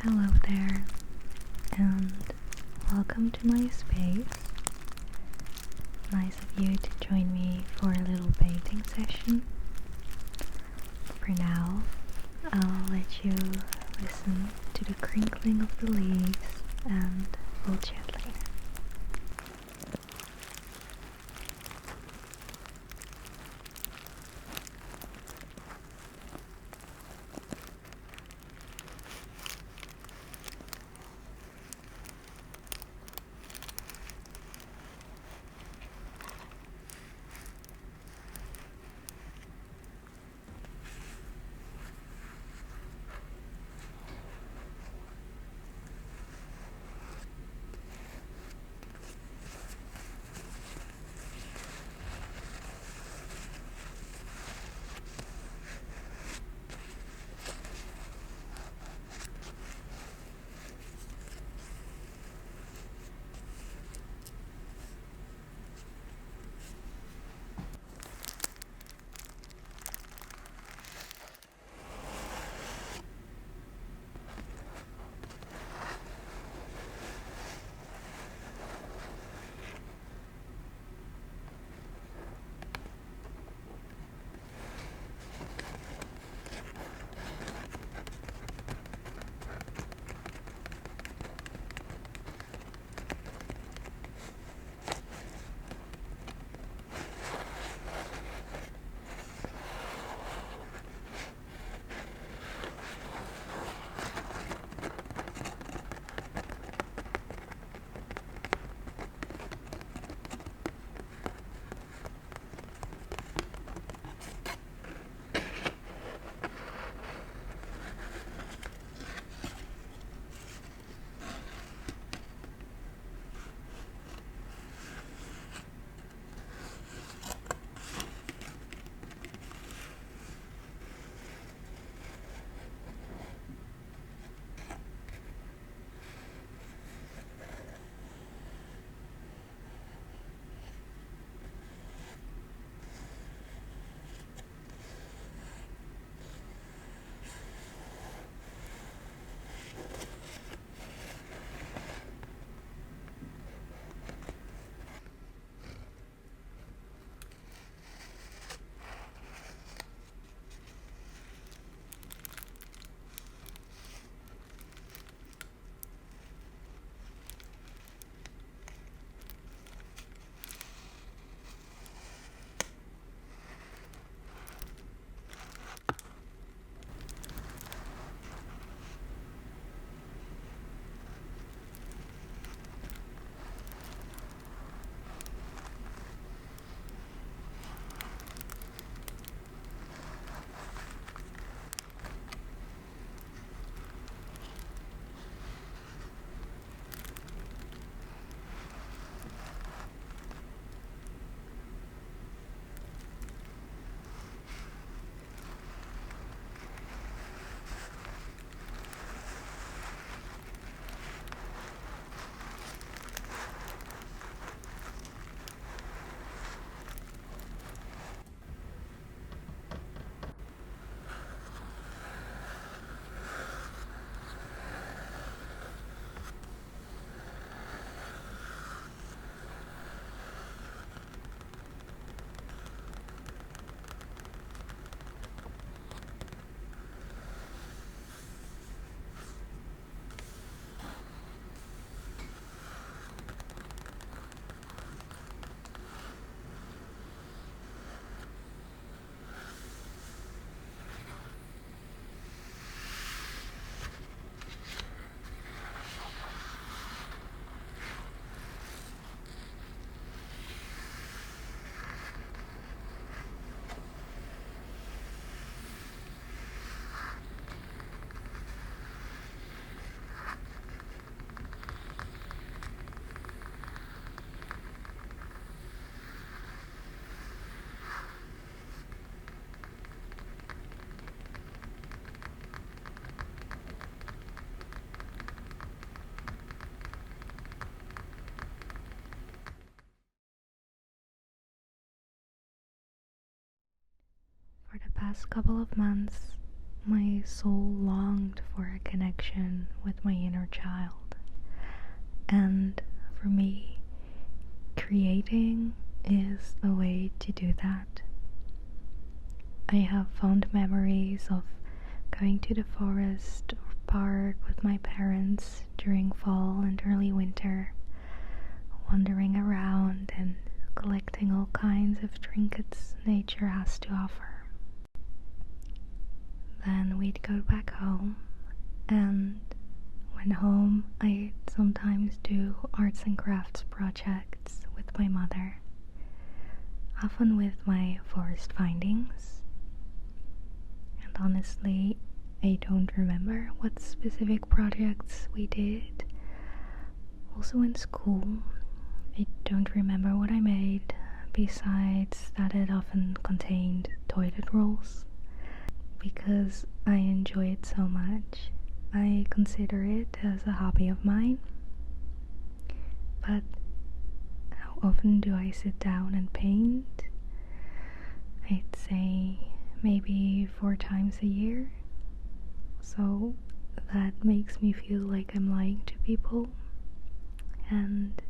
Hello there, and welcome to my space. Nice of you to join me for a little painting session. For now, I'll let you listen to the crinkling of the leaves and we'll chat later. For the past couple of months, my soul longed for a connection with my inner child. And for me, creating is a way to do that. I have fond memories of going to the forest or park with my parents during fall and early winter, wandering around and collecting all kinds of trinkets nature has to offer. Then we'd go back home, and when home I'd sometimes do arts and crafts projects with my mother, often with my forest findings. And honestly, I don't remember what specific projects we did. Also in school, I don't remember what I made, besides that it often contained toilet rolls. Because I enjoy it so much, I consider it as a hobby of mine. But how often do I sit down and paint? I'd say maybe 4 times a year. So that makes me feel like I'm lying to people. And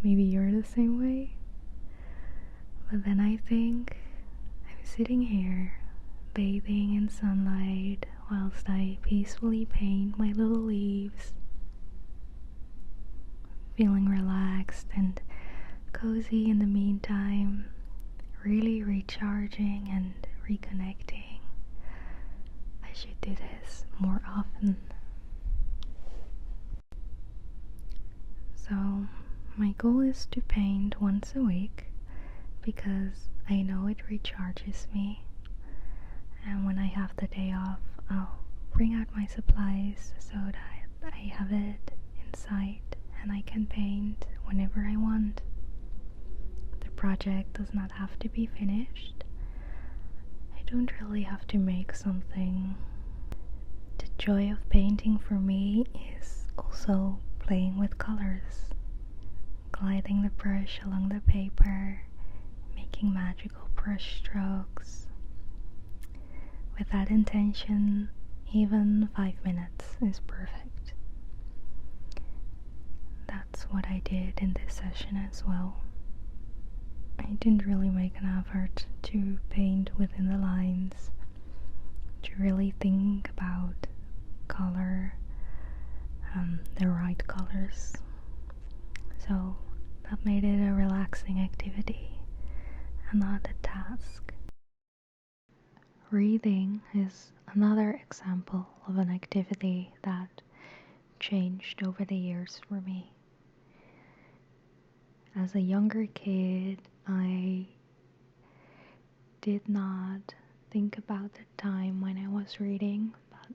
maybe you're the same way. But then I think I'm sitting here, bathing in sunlight, whilst I peacefully paint my little leaves, feeling relaxed and cozy in the meantime, really recharging and reconnecting. I should do this more often. So my goal is to paint once a week because I know it recharges me, and when I have the day off, I'll bring out my supplies so that I have it in sight and I can paint whenever I want. The project does not have to be finished. I don't really have to make something. The joy of painting for me is also playing with colors, gliding the brush along the paper, making magical brush strokes. With that intention, even 5 minutes is perfect. That's what I did in this session as well. I didn't really make an effort to paint within the lines, to really think about color, the right colors. So that made it a relaxing activity and not a task. Reading is another example of an activity that changed over the years for me. As a younger kid, I did not think about the time when I was reading, but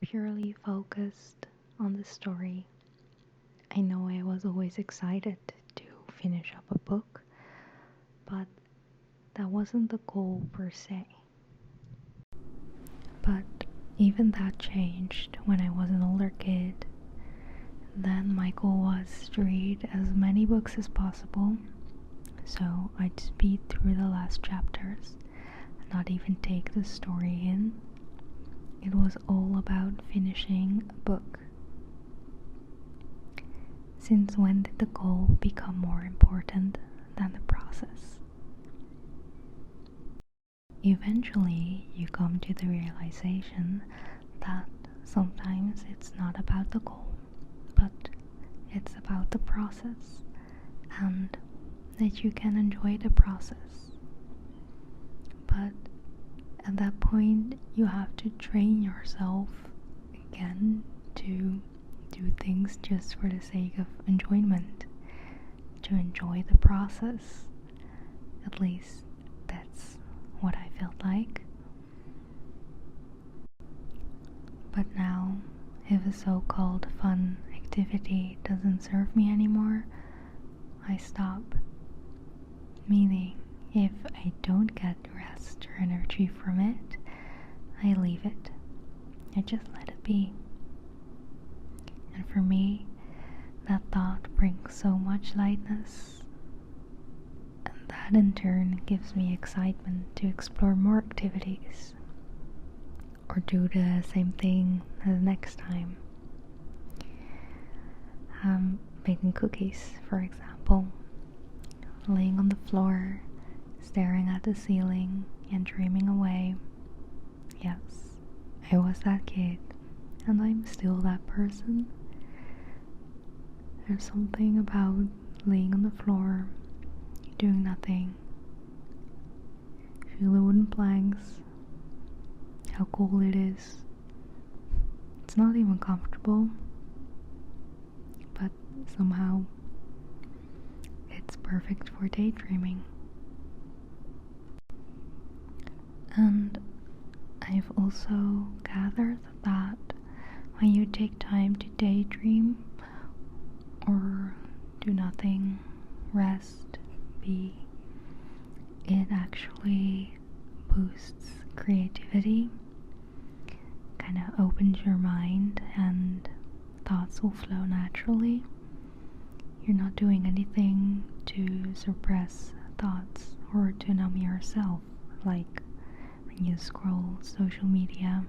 purely focused on the story. I know I was always excited to finish up a book, but that wasn't the goal per se. But even that changed when I was an older kid. Then my goal was to read as many books as possible, so I'd speed through the last chapters and not even take the story in. It was all about finishing a book. Since when did the goal become more important than the process? Eventually, you come to the realization that sometimes it's not about the goal, but it's about the process, and that you can enjoy the process. But at that point, you have to train yourself again to do things just for the sake of enjoyment, to enjoy the process. At least that's what I felt like. But now, if a so-called fun activity doesn't serve me anymore, I stop. Meaning, if I don't get rest or energy from it, I leave it. I just let it be. And for me, that thought brings so much lightness, and that in turn gives me excitement to explore more activities, or do the same thing the next time. Making cookies, for example, laying on the floor, staring at the ceiling and dreaming away. Yes, I was that kid, and I'm still that person. There's something about laying on the floor, doing nothing. Feel the wooden planks, how cool it is. It's not even comfortable, but somehow it's perfect for daydreaming. And I've also gathered that when you take time to daydream or do nothing, rest, be, it actually boosts creativity, kind of opens your mind, and thoughts will flow naturally. You're not doing anything to suppress thoughts or to numb yourself, like when you scroll social media.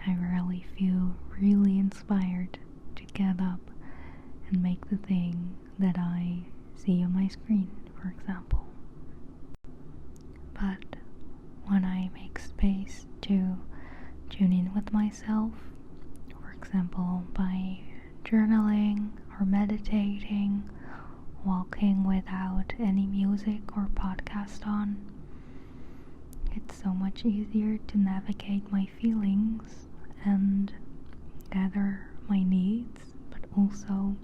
I rarely feel really inspired to get up and make the thing that I see on my screen, for example. But when I make space to tune in with myself, for example, by journaling or meditating, walking without any music or podcast on, it's so much easier to navigate my feelings and gather my needs, but also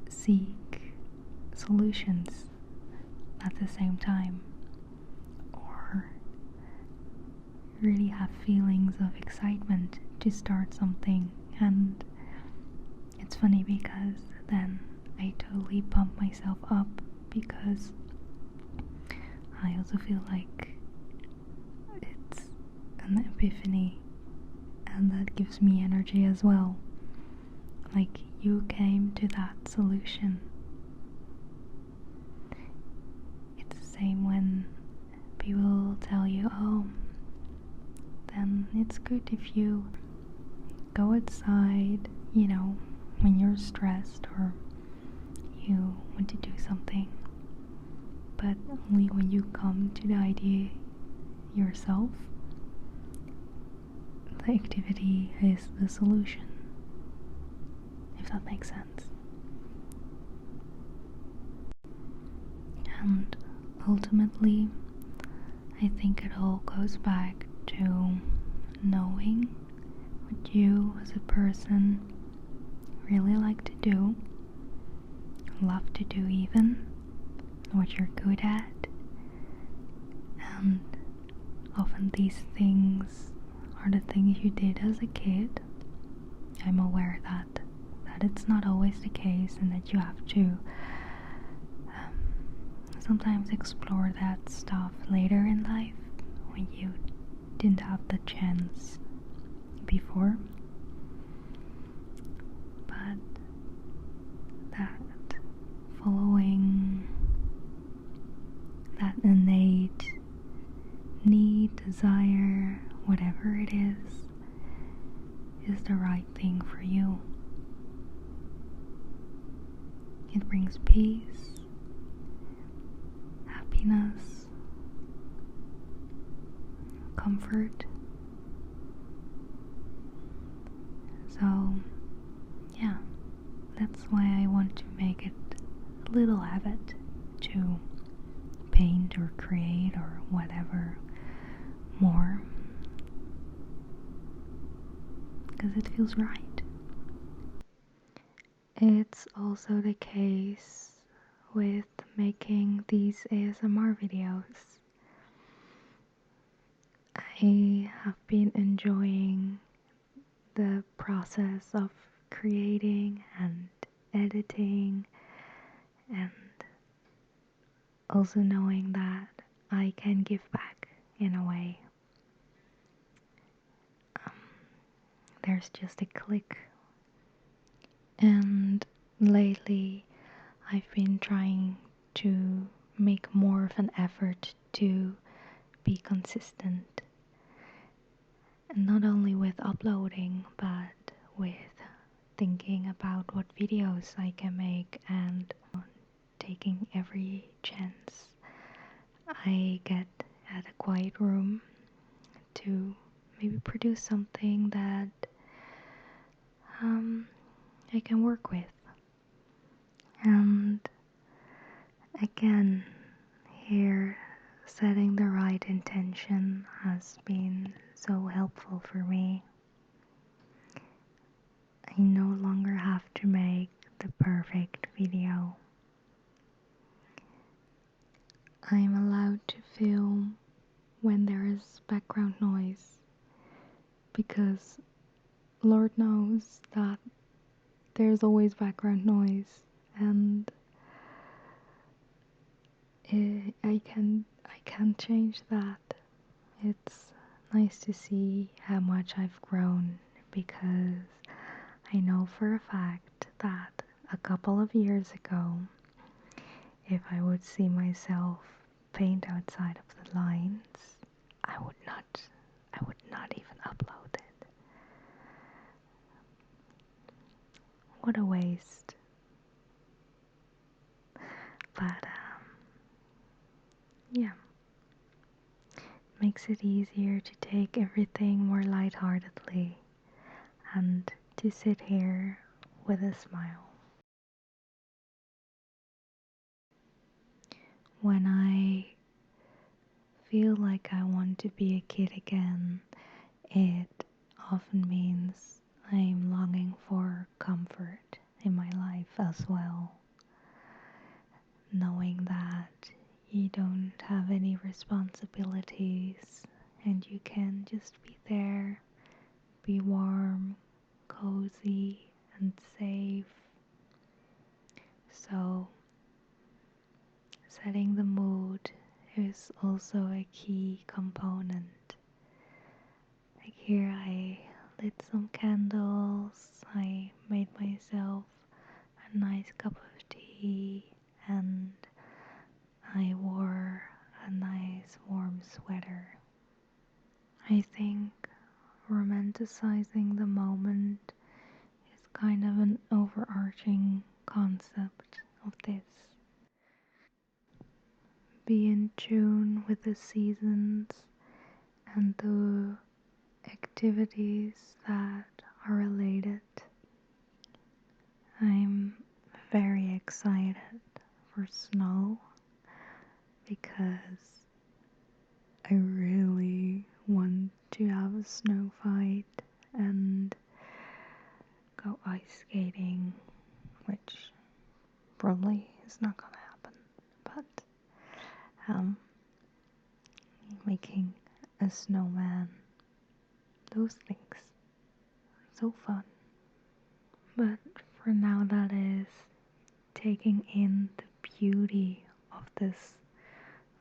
seek solutions at the same time, or really have feelings of excitement to start something. And it's funny because then I totally pump myself up, because I also feel like it's an epiphany, and that gives me energy as well. Like, you came to that solution. It's the same when people tell you, oh, then it's good if you go outside, when you're stressed or you want to do something, but only when you come to the idea yourself. The activity is the solution, if that makes sense. And ultimately, I think it all goes back to knowing what you as a person really like to do, love to do even, what you're good at. And often these things are the things you did as a kid. I'm aware that it's not always the case, and that you have to sometimes explore that stuff later in life when you didn't have the chance before. But that following that innate need, desire, whatever it is the right thing for you. It brings peace, happiness, comfort. So, yeah, that's why I want to make it a little habit to paint or create or whatever more, because it feels right. It's also the case with making these ASMR videos. I have been enjoying the process of creating and editing, and also knowing that I can give back in a way. There's just a click. And lately I've been trying to make more of an effort to be consistent And not only with uploading, but with thinking about what videos I can make and taking every chance I get at a quiet room to maybe produce something that I can work with. And again, here setting the right intention has been so helpful for me. I no longer have to make the perfect video. I'm allowed to film when there is background noise because Lord knows that there's always background noise, and I can change that. It's nice to see how much I've grown because I know for a fact that a couple of years ago, if I would see myself paint outside of the lines, I would not even upload it. What a waste. But yeah, makes it easier to take everything more lightheartedly and to sit here with a smile. When I feel like I want to be a kid again, it often means I'm longing for comfort in my life as well. Knowing that you don't have any responsibilities and you can just be there, be warm, cozy, and safe. So, setting the mood is also a key component. Like here, I lit some candles, I made myself a nice cup of tea, and I wore a nice warm sweater. I think romanticizing the moment is kind of an overarching concept of this. Be in tune with the seasons and the activities that are related. I'm very excited for snow because I really want to have a snow fight and go ice skating, which probably is not gonna happen, but making a snowman, those things, so fun. But for now, that is taking in the beauty of this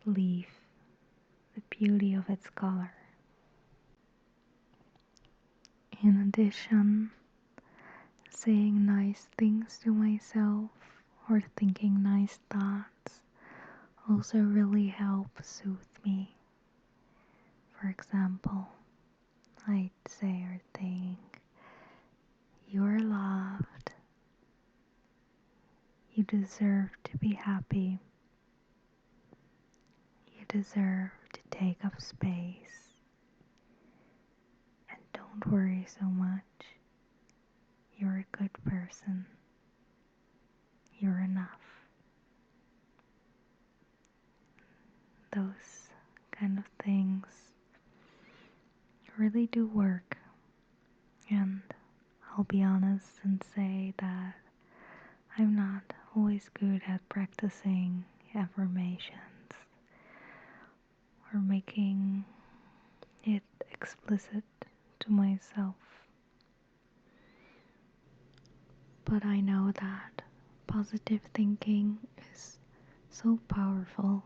leaf, the beauty of its color. In addition, saying nice things to myself or thinking nice thoughts also really help soothe me. For example, I'd say or think, you're loved, you deserve to be happy, you deserve to take up space, and don't worry so much. You're a good person. You're enough. Those kind of things really do work. And I'll be honest and say that I'm not always good at practicing affirmations or making it explicit to myself. But I know that positive thinking is so powerful,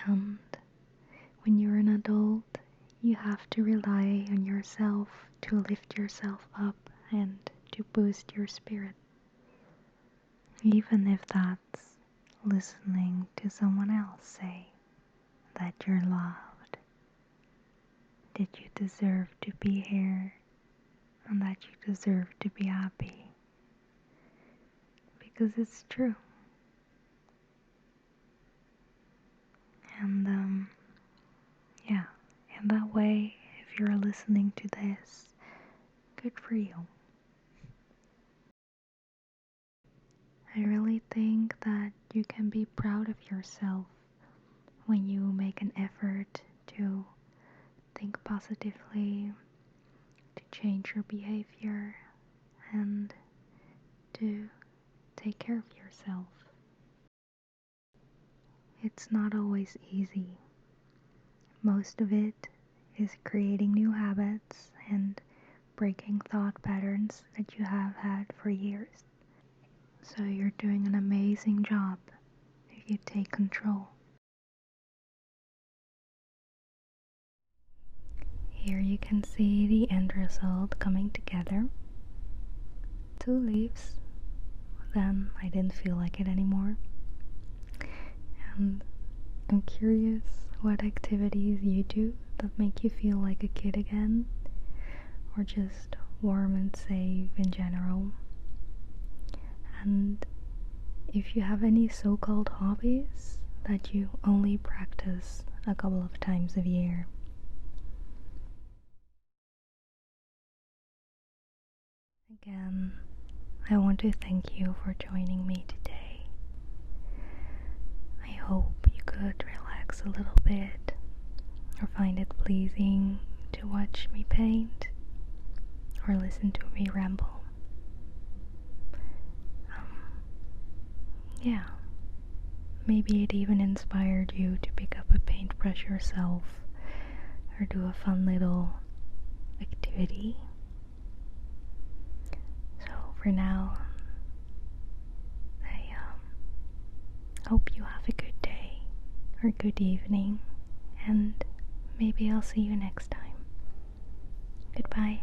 and when you're an adult, you have to rely on yourself to lift yourself up and to boost your spirit. Even if that's listening to someone else say that you're loved. that you deserve to be here and that you deserve to be happy. Because it's true. And yeah, in that way, if you're listening to this, good for you. I really think that you can be proud of yourself when you make an effort to think positively, to change your behavior, and to take care of yourself. It's not always easy. Most of it is creating new habits and breaking thought patterns that you have had for years. So you're doing an amazing job if you take control. Here you can see the end result coming together. 2 leaves. Then I didn't feel like it anymore. And I'm curious what activities you do that make you feel like a kid again, or just warm and safe in general. And if you have any so-called hobbies that you only practice a couple of times a year. Again, I want to thank you for joining me today. I hope you could relax a little bit or find it pleasing to watch me paint or listen to me ramble. Yeah, maybe it even inspired you to pick up a paintbrush yourself or do a fun little activity. So for now, I hope you have a good day or good evening, and maybe I'll see you next time. Goodbye.